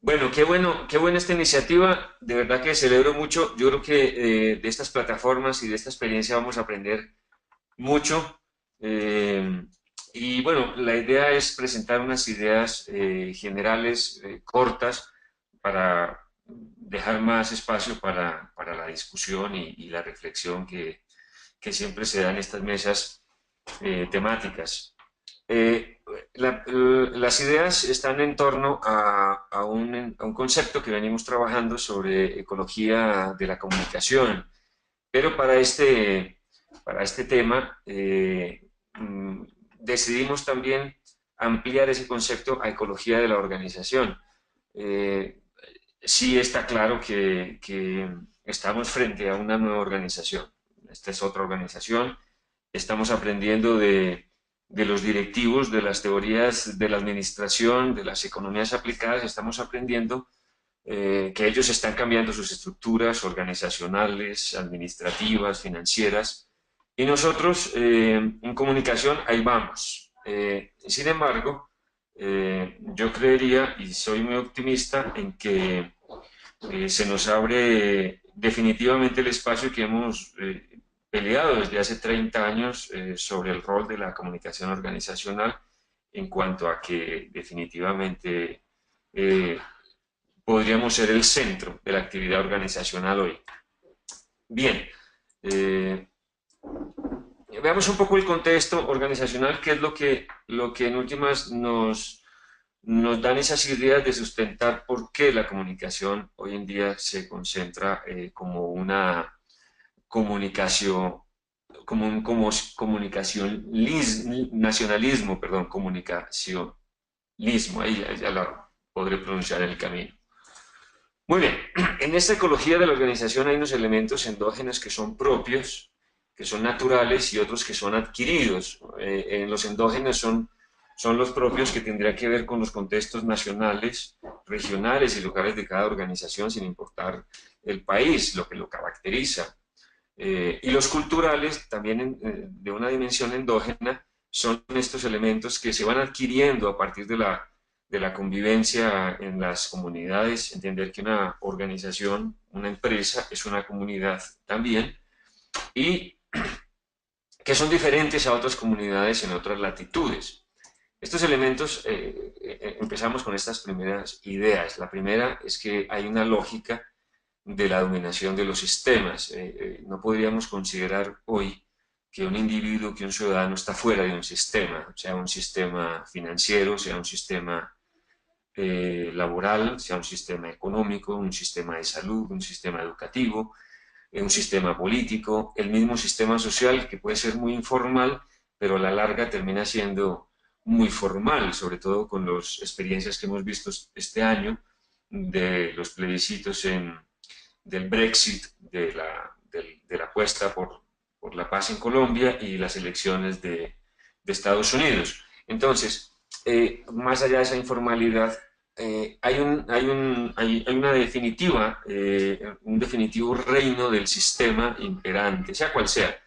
Bueno, qué buena esta iniciativa. De verdad que celebro mucho. Yo creo que de estas plataformas y de esta experiencia vamos a aprender mucho. Eh, y bueno, la idea es presentar unas ideas generales, cortas, para dejar más espacio para la discusión y la reflexión que siempre se da en estas mesas temáticas. Eh, las ideas están en torno a un concepto que venimos trabajando sobre ecología de la comunicación, pero para este tema decidimos también ampliar ese concepto a ecología de la organización. Eh, sí está claro que estamos frente a una nueva organización. Esta es otra organización. Estamos aprendiendo de los directivos, de las teorías de la administración, de las economías aplicadas. Estamos aprendiendo que ellos están cambiando sus estructuras organizacionales, administrativas, financieras. Y nosotros en comunicación ahí vamos. Sin embargo, yo creería y soy muy optimista en que se nos abre definitivamente el espacio que hemos peleado desde hace 30 años sobre el rol de la comunicación organizacional en cuanto a que definitivamente eh, podríamos ser el centro de la actividad organizacional hoy. Bien, eh, veamos un poco el contexto organizacional, que es lo que en últimas nos dan esas ideas de sustentar por qué la comunicación hoy en día se concentra como una comunicación, comunicación, nacionalismo, perdón, comunicacionismo, ahí ya lo podré pronunciar en el camino. Muy bien, en esta ecología de la organización hay unos elementos endógenos que son propios, que son naturales y otros que son adquiridos. En los endógenos son los propios que tendrían que ver con los contextos nacionales, regionales y locales de cada organización, sin importar el país, lo que lo caracteriza. Y los culturales, también de una dimensión endógena, son estos elementos que se van adquiriendo a partir de la convivencia en las comunidades, entender que una organización, una empresa, es una comunidad también, y que son diferentes a otras comunidades en otras latitudes. Estos elementos, empezamos con estas primeras ideas. La primera es que hay una lógica de la dominación de los sistemas. No podríamos considerar hoy que un individuo, que un ciudadano está fuera de un sistema, sea un sistema financiero, sea un sistema laboral, sea un sistema económico, un sistema de salud, un sistema educativo, un sistema político, el mismo sistema social que puede ser muy informal, pero a la larga termina siendo muy formal, sobre todo con las experiencias que hemos visto este año de los plebiscitos del Brexit, de la apuesta por la paz en Colombia y las elecciones de Estados Unidos. Entonces, más allá de esa informalidad, hay una definitiva, un definitivo reino del sistema imperante, sea cual sea.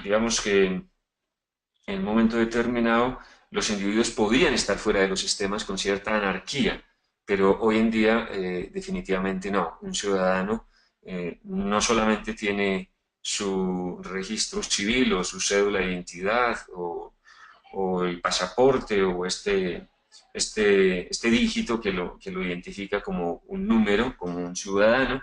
Digamos que en un momento determinado los individuos podían estar fuera de los sistemas con cierta anarquía, pero hoy en día definitivamente no. Un ciudadano no solamente tiene su registro civil o su cédula de identidad o el pasaporte o este dígito que lo identifica como un número, como un ciudadano,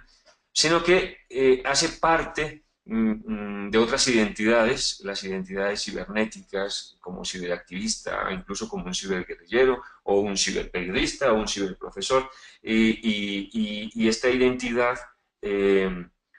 sino que hace parte de otras identidades, las identidades cibernéticas, como ciberactivista, incluso como un ciberguerrillero, o un ciberperiodista, o un ciberprofesor, y esta identidad,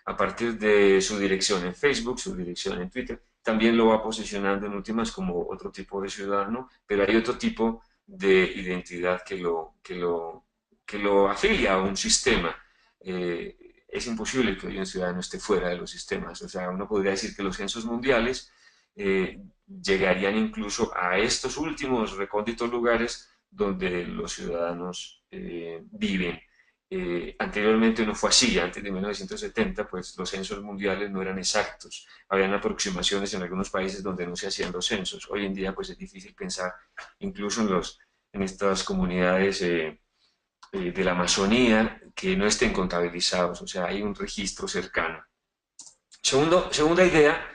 a partir de su dirección en Facebook, su dirección en Twitter, también lo va posicionando en últimas como otro tipo de ciudadano, pero hay otro tipo de identidad que lo afilia a un sistema. Es imposible que hoy un ciudadano esté fuera de los sistemas. O sea, uno podría decir que los censos mundiales llegarían incluso a estos últimos recónditos lugares donde los ciudadanos viven. Anteriormente no fue así, antes de 1970 pues los censos mundiales no eran exactos, habían aproximaciones en algunos países donde no se hacían los censos. Hoy en día pues es difícil pensar incluso en estas comunidades de la Amazonía que no estén contabilizados, o sea, hay un registro cercano. Segunda idea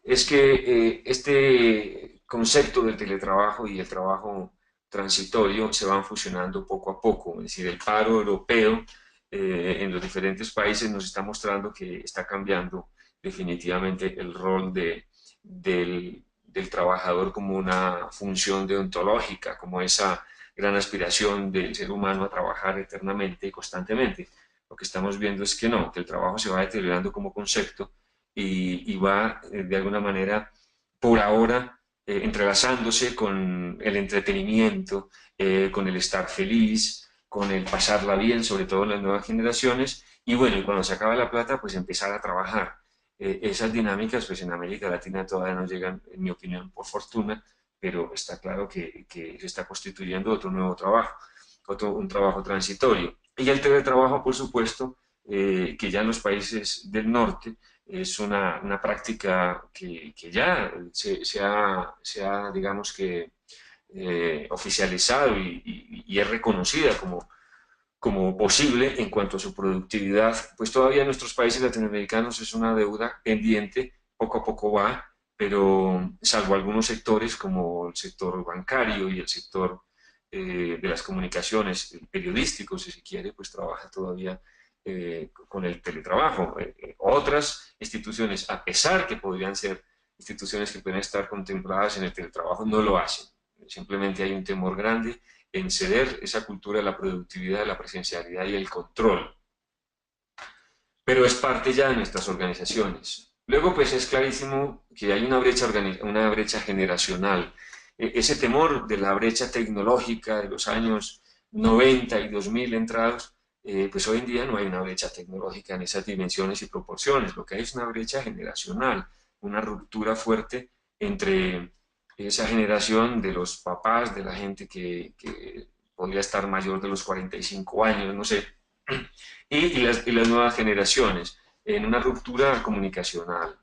es que este concepto del teletrabajo y el trabajo transitorio se van fusionando poco a poco, es decir, el paro europeo en los diferentes países nos está mostrando que está cambiando definitivamente el rol del trabajador como una función deontológica, como esa gran aspiración del ser humano a trabajar eternamente y constantemente. Lo que estamos viendo es que no, que el trabajo se va deteriorando como concepto y va de alguna manera, por ahora, entrelazándose con el entretenimiento, con el estar feliz, con el pasarla bien, sobre todo en las nuevas generaciones, y bueno, y cuando se acaba la plata, pues empezar a trabajar. Esas dinámicas, pues en América Latina todavía no llegan, en mi opinión, por fortuna, pero está claro que se está constituyendo otro nuevo trabajo, un trabajo transitorio. Y el teletrabajo, por supuesto, que ya en los países del norte es una práctica que ya se ha, digamos que, oficializado y es reconocida como posible en cuanto a su productividad, pues todavía en nuestros países latinoamericanos es una deuda pendiente, poco a poco va, pero salvo algunos sectores como el sector bancario y el sector de las comunicaciones, el periodístico, si se quiere, pues trabaja todavía con el teletrabajo. Otras instituciones, a pesar que podrían ser instituciones que pueden estar contempladas en el teletrabajo, no lo hacen. Simplemente hay un temor grande en ceder esa cultura de la productividad, de la presencialidad y el control. Pero es parte ya de nuestras organizaciones. Luego, pues es clarísimo que hay una brecha generacional. Ese temor de la brecha tecnológica de los años 90 y 2000 entrados, pues hoy en día no hay una brecha tecnológica en esas dimensiones y proporciones. Lo que hay es una brecha generacional, una ruptura fuerte entre esa generación de los papás, de la gente que podría estar mayor de los 45 años, no sé, y las nuevas generaciones, en una ruptura comunicacional.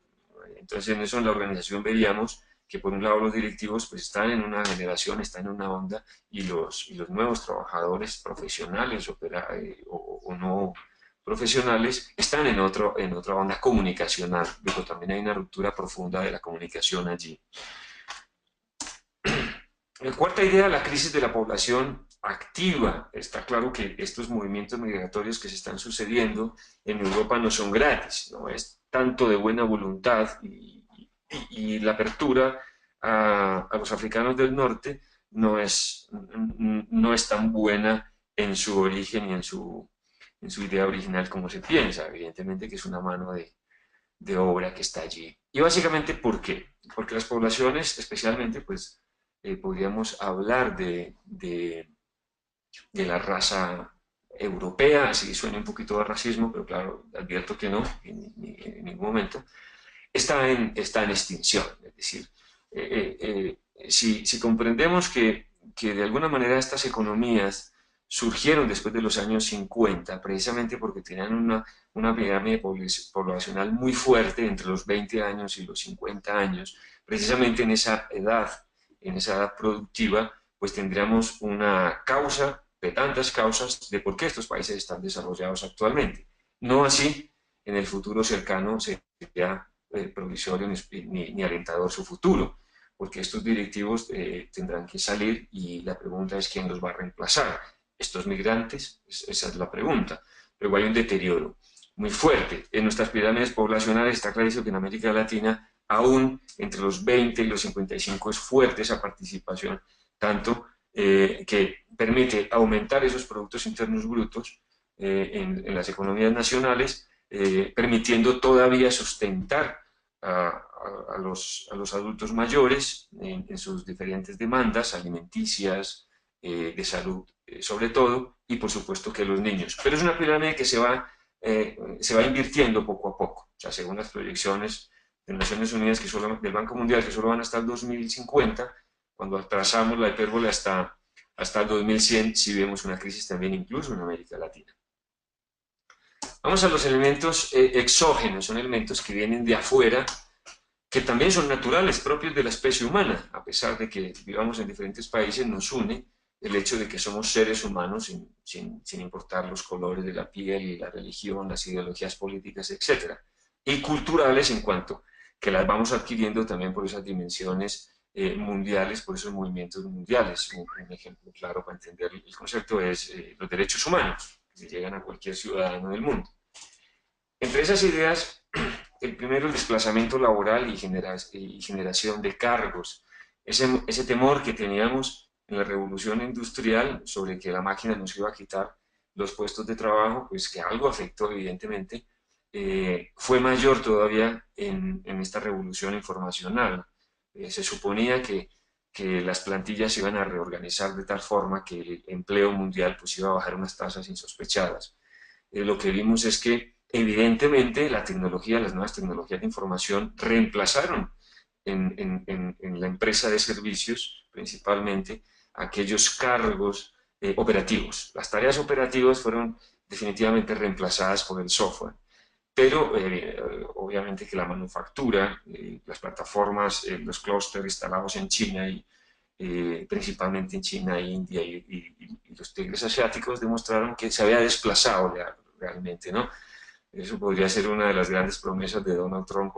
Entonces, en eso en la organización veíamos que por un lado los directivos pues están en una generación, están en una onda, y los nuevos trabajadores profesionales o no profesionales están en otra onda comunicacional. Luego también hay una ruptura profunda de la comunicación allí. La cuarta idea, la crisis de la población activa. Está claro que estos movimientos migratorios que se están sucediendo en Europa no son gratis, no es tanto de buena voluntad y la apertura a los africanos del norte no es tan buena en su origen y en su idea original como se piensa. Evidentemente que es una mano de obra que está allí. Y básicamente, ¿por qué? Porque las poblaciones, especialmente, pues podríamos hablar de la raza europea, así suena un poquito de racismo, pero claro, advierto que no, en ningún momento, está en extinción. Es decir, si comprendemos que de alguna manera estas economías surgieron después de los años 50, precisamente porque tenían una pirámide poblacional muy fuerte entre los 20 años y los 50 años, precisamente en esa edad productiva, pues tendríamos una causa de tantas causas de por qué estos países están desarrollados actualmente. No así en el futuro cercano sería provisorio ni alentador su futuro, porque estos directivos tendrán que salir y la pregunta es quién los va a reemplazar. ¿Estos migrantes? Esa es la pregunta. Luego hay un deterioro muy fuerte. En nuestras pirámides poblacionales está clarísimo que en América Latina aún entre los 20 y los 55 es fuerte esa participación, tanto que permite aumentar esos productos internos brutos en las economías nacionales, permitiendo todavía sustentar a los adultos mayores en sus diferentes demandas alimenticias, de salud sobre todo, y por supuesto que los niños. Pero es una pirámide que se va invirtiendo poco a poco, o sea, según las proyecciones de Naciones Unidas, del Banco Mundial, que solo van hasta el 2050, cuando atrasamos la hipérbole hasta el 2100, si vemos una crisis también incluso en América Latina. Vamos a los elementos exógenos, son elementos que vienen de afuera, que también son naturales, propios de la especie humana, a pesar de que vivamos en diferentes países, nos une el hecho de que somos seres humanos sin importar los colores de la piel, la religión, las ideologías políticas, etc. Y culturales en cuanto que las vamos adquiriendo también por esas dimensiones mundiales, por esos movimientos mundiales. Un ejemplo claro para entender el concepto es los derechos humanos, que llegan a cualquier ciudadano del mundo. Entre esas ideas, el primero, el desplazamiento laboral y generación de cargos. Ese temor que teníamos en la revolución industrial sobre que la máquina nos iba a quitar los puestos de trabajo, pues que algo afectó evidentemente, fue mayor todavía en esta revolución informacional. Se suponía que las plantillas se iban a reorganizar de tal forma que el empleo mundial pues iba a bajar unas tasas insospechadas. Lo que vimos es que evidentemente la tecnología, las nuevas tecnologías de información reemplazaron en la empresa de servicios principalmente aquellos cargos operativos. Las tareas operativas fueron definitivamente reemplazadas por el software, pero obviamente que la manufactura, las plataformas, los clústeres instalados en China y principalmente en China, India y los tigres asiáticos demostraron que se había desplazado realmente, ¿no? Eso podría ser una de las grandes promesas de Donald Trump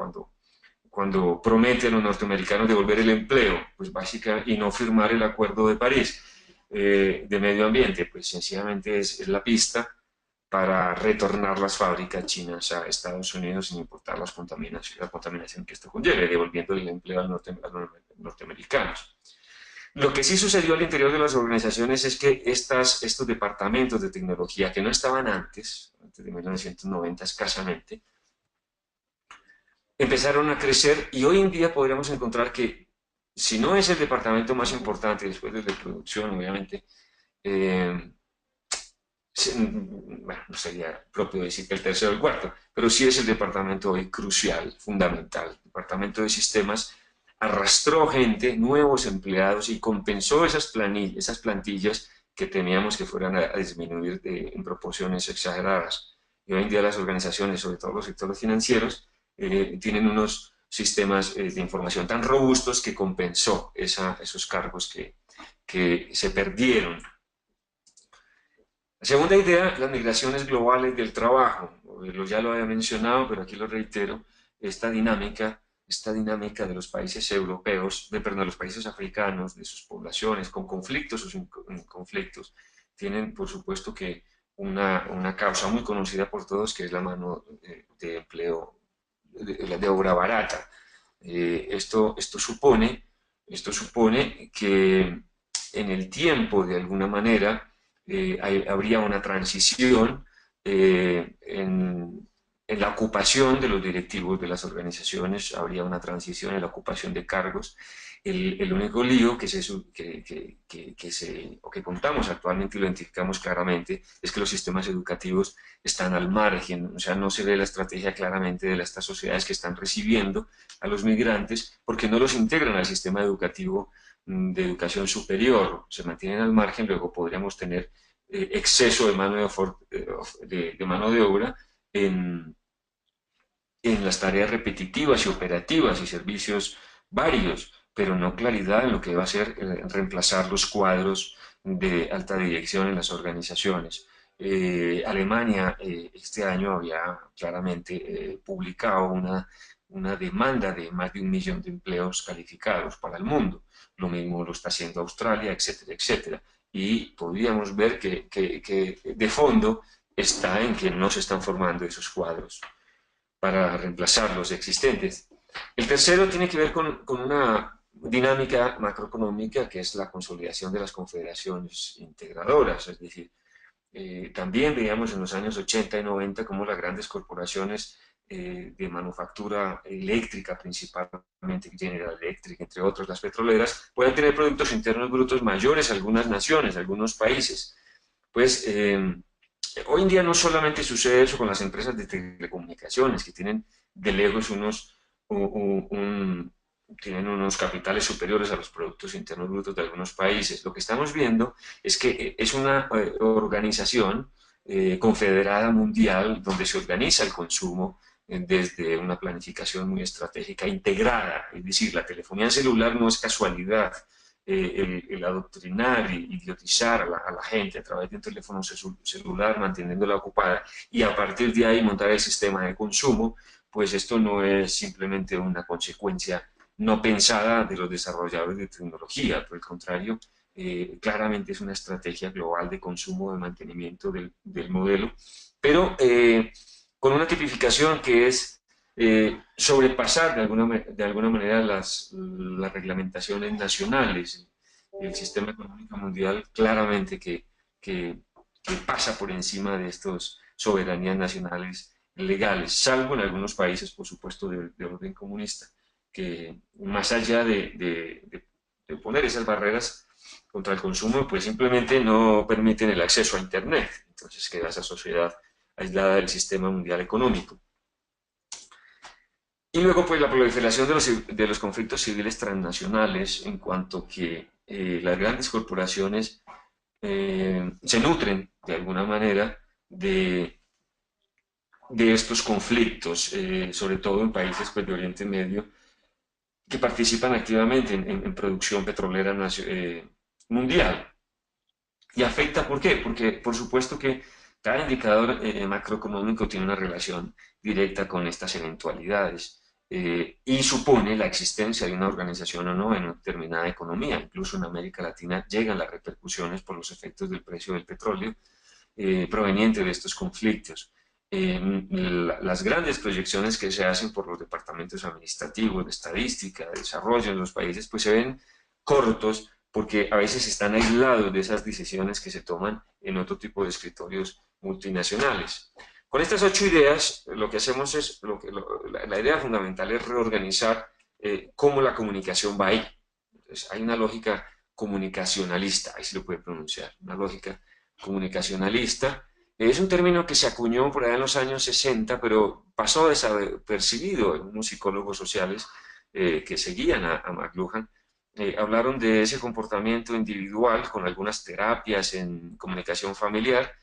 cuando promete a los norteamericanos devolver el empleo, pues básicamente, y no firmar el Acuerdo de París de medio ambiente, pues sencillamente es la pista para retornar las fábricas chinas a Estados Unidos sin importar la contaminación que esto conlleve, devolviendo el empleo a los norteamericanos. Lo que sí sucedió al interior de las organizaciones es que estos departamentos de tecnología que no estaban antes de 1990 escasamente, empezaron a crecer y hoy en día podríamos encontrar que si no es el departamento más importante después del de producción, obviamente, bueno, no sería propio decir que el tercero o el cuarto, pero sí es el departamento hoy crucial, fundamental. El departamento de sistemas arrastró gente, nuevos empleados y compensó esas plantillas que temíamos que fueran a disminuir en proporciones exageradas. Y hoy en día las organizaciones, sobre todo los sectores financieros, tienen unos sistemas de información tan robustos que compensó esos cargos que se perdieron. La segunda idea, las migraciones globales del trabajo. Ya lo había mencionado, pero aquí lo reitero, esta dinámica de los países europeos, perdón, de los países africanos, de sus poblaciones, con conflictos o sin conflictos, tienen por supuesto que una causa muy conocida por todos, que es la mano de empleo, de obra barata. Esto supone que en el tiempo, de alguna manera, habría una transición en la ocupación de los directivos de las organizaciones, habría una transición en la ocupación de cargos. El único lío que contamos actualmente y lo identificamos claramente es que los sistemas educativos están al margen, o sea, no se ve la estrategia claramente de estas sociedades que están recibiendo a los migrantes porque no los integran al sistema educativo de educación superior, se mantienen al margen, luego podríamos tener exceso de mano de obra en las tareas repetitivas y operativas y servicios varios, pero no claridad en lo que va a ser reemplazar los cuadros de alta dirección en las organizaciones. Alemania este año había claramente publicado una demanda de más de 1 millón de empleos calificados para el mundo. Lo mismo lo está haciendo Australia, etcétera, etcétera. Y podríamos ver que de fondo está en que no se están formando esos cuadros para reemplazar los existentes. El tercero tiene que ver con una dinámica macroeconómica que es la consolidación de las confederaciones integradoras, es decir, también veíamos en los años 80 y 90 cómo las grandes corporaciones de manufactura eléctrica, principalmente General Electric, entre otros, las petroleras, pueden tener productos internos brutos mayores a algunas naciones, a algunos países. Pues hoy en día no solamente sucede eso con las empresas de telecomunicaciones, que tienen de lejos tienen unos capitales superiores a los productos internos brutos de algunos países. Lo que estamos viendo es que es una organización confederada mundial donde se organiza el consumo desde una planificación muy estratégica integrada, es decir, la telefonía celular no es casualidad, el adoctrinar y idiotizar a la gente a través de un teléfono celular, manteniéndola ocupada, y a partir de ahí montar el sistema de consumo, pues esto no es simplemente una consecuencia no pensada de los desarrolladores de tecnología, por el contrario, claramente es una estrategia global de consumo, de mantenimiento del modelo, pero con una tipificación que es sobrepasar de alguna manera las reglamentaciones nacionales. El sistema económico mundial claramente que pasa por encima de estas soberanías nacionales legales, salvo en algunos países, por supuesto, de orden comunista, que más allá de poner esas barreras contra el consumo, pues simplemente no permiten el acceso a Internet. Entonces queda esa sociedad aislada del sistema mundial económico. Y luego, pues, la proliferación de los conflictos civiles transnacionales, en cuanto que las grandes corporaciones se nutren, de alguna manera, de estos conflictos, sobre todo en países, pues, de Oriente Medio, que participan activamente en producción petrolera mundial. Y afecta, ¿por qué? Porque, por supuesto que cada indicador macroeconómico tiene una relación directa con estas eventualidades y supone la existencia de una organización o no en una determinada economía. Incluso en América Latina llegan las repercusiones por los efectos del precio del petróleo proveniente de estos conflictos. Las grandes proyecciones que se hacen por los departamentos administrativos, de estadística, de desarrollo en los países, pues se ven cortos porque a veces están aislados de esas decisiones que se toman en otro tipo de escritorios multinacionales. Con estas 8 ideas, lo que hacemos es, la idea fundamental es reorganizar cómo la comunicación va ahí. Entonces, hay una lógica comunicacionalista, ahí se lo puede pronunciar, una lógica comunicacionalista. Es un término que se acuñó por allá en los años 60, pero pasó desapercibido en unos psicólogos sociales que seguían a McLuhan. Hablaron de ese comportamiento individual con algunas terapias en comunicación familiar,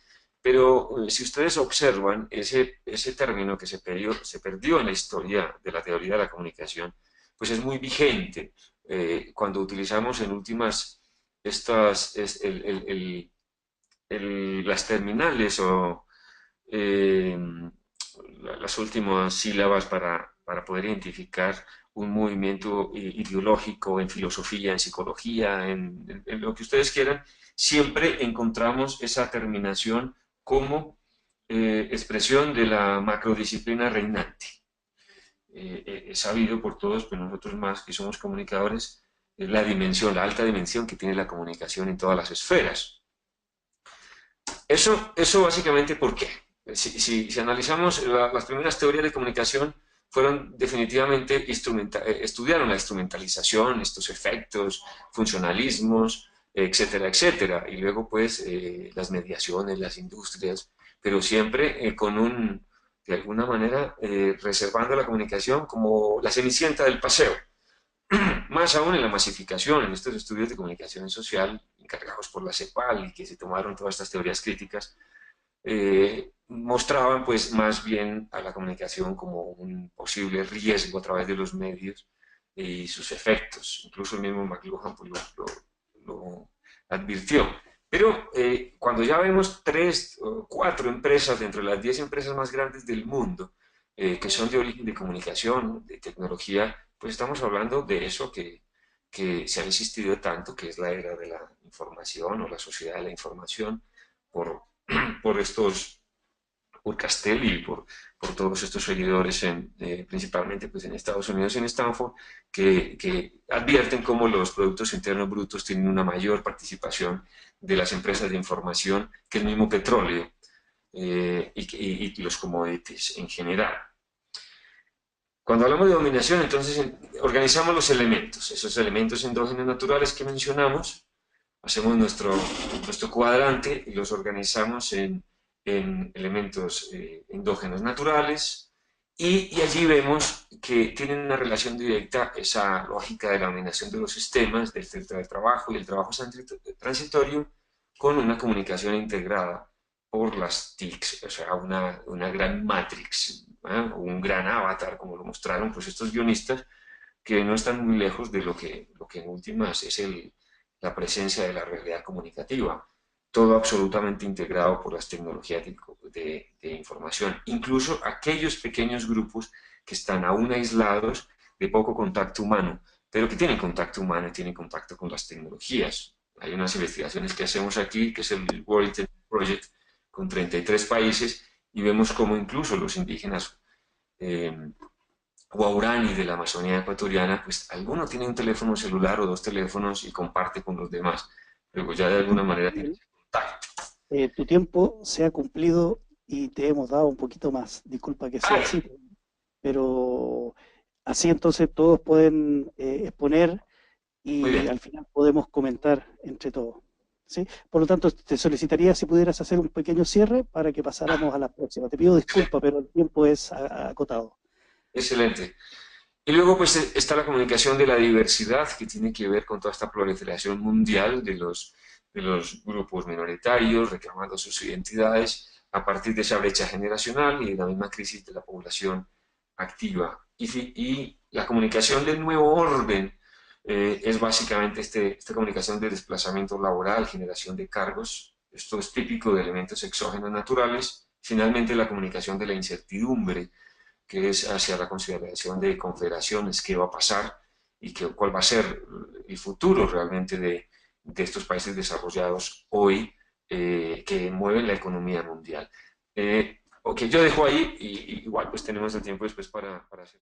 pero si ustedes observan, ese término que se perdió en la historia de la teoría de la comunicación, pues es muy vigente cuando utilizamos en últimas estas, las terminales o eh, las últimas sílabas para poder identificar un movimiento ideológico en filosofía, en psicología, en lo que ustedes quieran, siempre encontramos esa terminación como expresión de la macrodisciplina reinante. Es sabido por todos, pero nosotros más que somos comunicadores, es la dimensión, la alta dimensión que tiene la comunicación en todas las esferas. Eso básicamente, ¿por qué? Si analizamos las primeras teorías de comunicación, fueron definitivamente, estudiaron la instrumentalización, estos efectos, funcionalismos, etcétera, etcétera, y luego pues las mediaciones, las industrias, pero siempre de alguna manera, reservando la comunicación como la cenicienta del paseo. Más aún en la masificación, en estos estudios de comunicación social encargados por la CEPAL y que se tomaron todas estas teorías críticas, mostraban pues más bien a la comunicación como un posible riesgo a través de los medios y sus efectos. Incluso el mismo McLuhan pues, lo advirtió. Pero cuando ya vemos 3 o 4 empresas dentro de las 10 empresas más grandes del mundo, que son de origen de comunicación, de tecnología, pues estamos hablando de eso que se ha insistido tanto, que es la era de la información o la sociedad de la información, por, por Castelli y por todos estos seguidores, principalmente pues en Estados Unidos y en Stanford, que advierten cómo los productos internos brutos tienen una mayor participación de las empresas de información que el mismo petróleo y los commodities en general. Cuando hablamos de dominación, entonces organizamos los elementos, esos elementos endógenos naturales que mencionamos, hacemos nuestro cuadrante y los organizamos en elementos endógenos naturales y allí vemos que tienen una relación directa esa lógica de la dominación de los sistemas, del centro de trabajo y el trabajo transitorio con una comunicación integrada por las TICs, o sea, una gran matrix, un gran avatar, como lo mostraron pues estos guionistas, que no están muy lejos de lo que en últimas es la presencia de la realidad comunicativa, todo absolutamente integrado por las tecnologías de información, incluso aquellos pequeños grupos que están aún aislados, de poco contacto humano, pero que tienen contacto humano y tienen contacto con las tecnologías. Hay unas investigaciones que hacemos aquí, que es el World Internet Project, con 33 países, y vemos cómo incluso los indígenas guaurani de la Amazonía ecuatoriana, pues alguno tiene un teléfono celular o dos teléfonos y comparte con los demás. Luego ya de alguna Disculpa, manera tiene Gabriel, contacto. tu tiempo se ha cumplido y te hemos dado un poquito más. Disculpa que sea ¡Ay! así, pero así entonces todos pueden exponer Muy y bien, al final podemos comentar entre todos. ¿Sí? Por lo tanto, te solicitaría si pudieras hacer un pequeño cierre para que pasáramos a la próxima. Te pido disculpas, pero el tiempo es acotado. excelente. Y luego pues está la comunicación de la diversidad, que tiene que ver con toda esta proliferación mundial de los grupos minoritarios, reclamando sus identidades a partir de esa brecha generacional y de la misma crisis de la población activa. Y la comunicación del nuevo orden es básicamente esta comunicación de desplazamiento laboral, generación de cargos. Esto es típico de elementos exógenos naturales. Finalmente, la comunicación de la incertidumbre, que es hacia la consideración de confederaciones, qué va a pasar y cuál va a ser el futuro realmente de estos países desarrollados hoy que mueven la economía mundial. Ok, yo dejo ahí y igual pues tenemos el tiempo después para hacer.